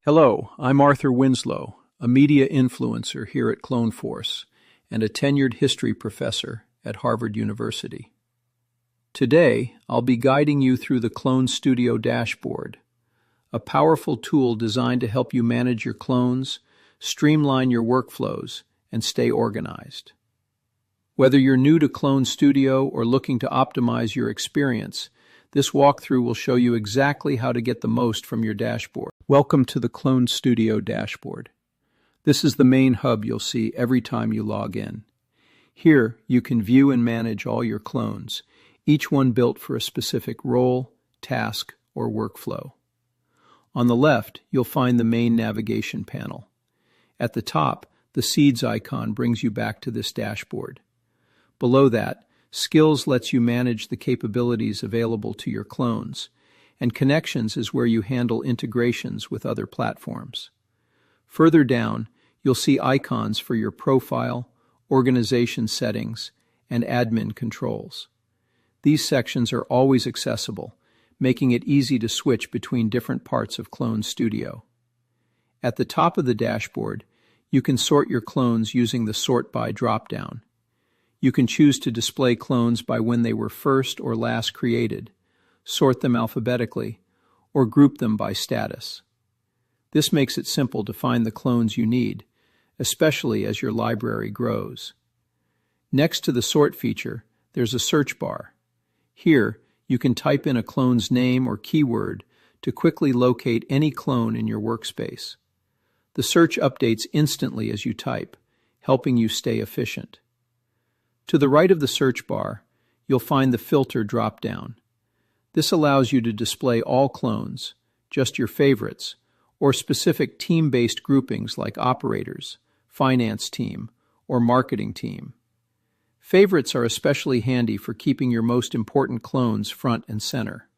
Hello, I'm Arthur Winslow, a media influencer here at CloneForce and a tenured history professor at Harvard University. Today, I'll be guiding you through the Clone Studio dashboard, a powerful tool designed to help you manage your clones, streamline your workflows, and stay organized. Whether you're new to Clone Studio or looking to optimize your experience, this walkthrough will show you exactly how to get the most from your dashboard. Welcome to the Clone Studio dashboard. This is the main hub you'll see every time you log in. Here, you can view and manage all your clones, each one built for a specific role, task, or workflow. On the left, you'll find the main navigation panel. At the top, the seeds icon brings you back to this dashboard. Below that, Skills lets you manage the capabilities available to your clones, and Connections is where you handle integrations with other platforms. Further down, you'll see icons for your profile, organization settings, and admin controls. These sections are always accessible, making it easy to switch between different parts of Clone Studio. At the top of the dashboard, you can sort your clones using the Sort By dropdown. You can choose to display clones by when they were first or last created, sort them alphabetically, or group them by status. This makes it simple to find the clones you need, especially as your library grows. Next to the Sort feature, there's a search bar. Here, you can type in a clone's name or keyword to quickly locate any clone in your workspace. The search updates instantly as you type, helping you stay efficient. To the right of the search bar, you'll find the Filter drop-down. This allows you to display all clones, just your favorites, or specific team-based groupings like operators, finance team, or marketing team. Favorites are especially handy for keeping your most important clones front and center.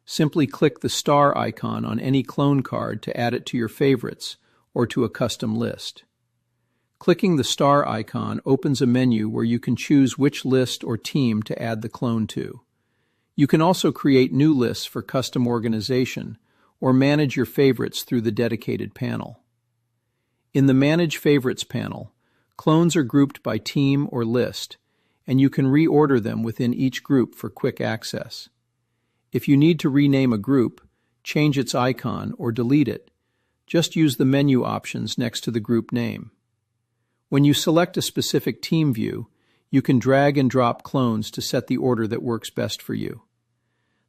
Simply click the star icon on any clone card to add it to your favorites or to a custom list. Clicking the star icon opens a menu where you can choose which list or team to add the clone to. You can also create new lists for custom organization or manage your favorites through the dedicated panel. In the Manage Favorites panel, clones are grouped by team or list, and you can reorder them within each group for quick access. If you need to rename a group, change its icon, or delete it, just use the menu options next to the group name. When you select a specific team view, you can drag and drop clones to set the order that works best for you.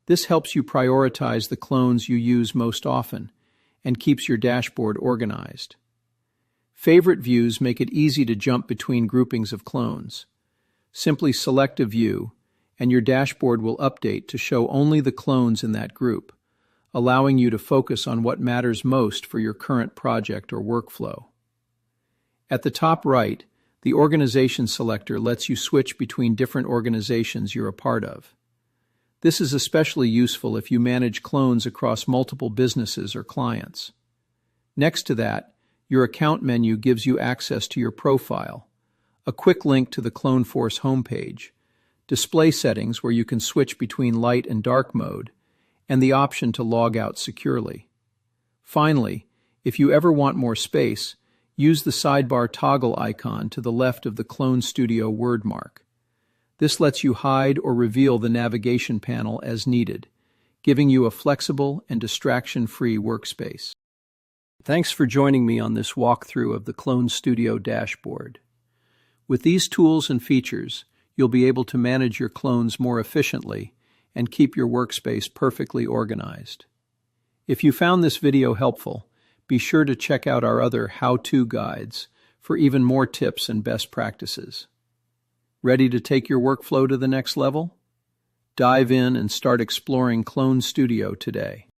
This helps you prioritize the clones you use most often and keeps your dashboard organized. Favorite views make it easy to jump between groupings of clones. Simply select a view, and your dashboard will update to show only the clones in that group, allowing you to focus on what matters most for your current project or workflow. At the top right, the Organization selector lets you switch between different organizations you're a part of. This is especially useful if you manage clones across multiple businesses or clients. Next to that, your Account menu gives you access to your profile, a quick link to the CloneForce homepage, display settings where you can switch between light and dark mode, and the option to log out securely. Finally, if you ever want more space, use the sidebar toggle icon to the left of the Clone Studio word mark. This lets you hide or reveal the navigation panel as needed, giving you a flexible and distraction-free workspace. Thanks for joining me on this walkthrough of the Clone Studio dashboard. With these tools and features, you'll be able to manage your clones more efficiently and keep your workspace perfectly organized. If you found this video helpful, be sure to check out our other how-to guides for even more tips and best practices. Ready to take your workflow to the next level? Dive in and start exploring Clone Studio today.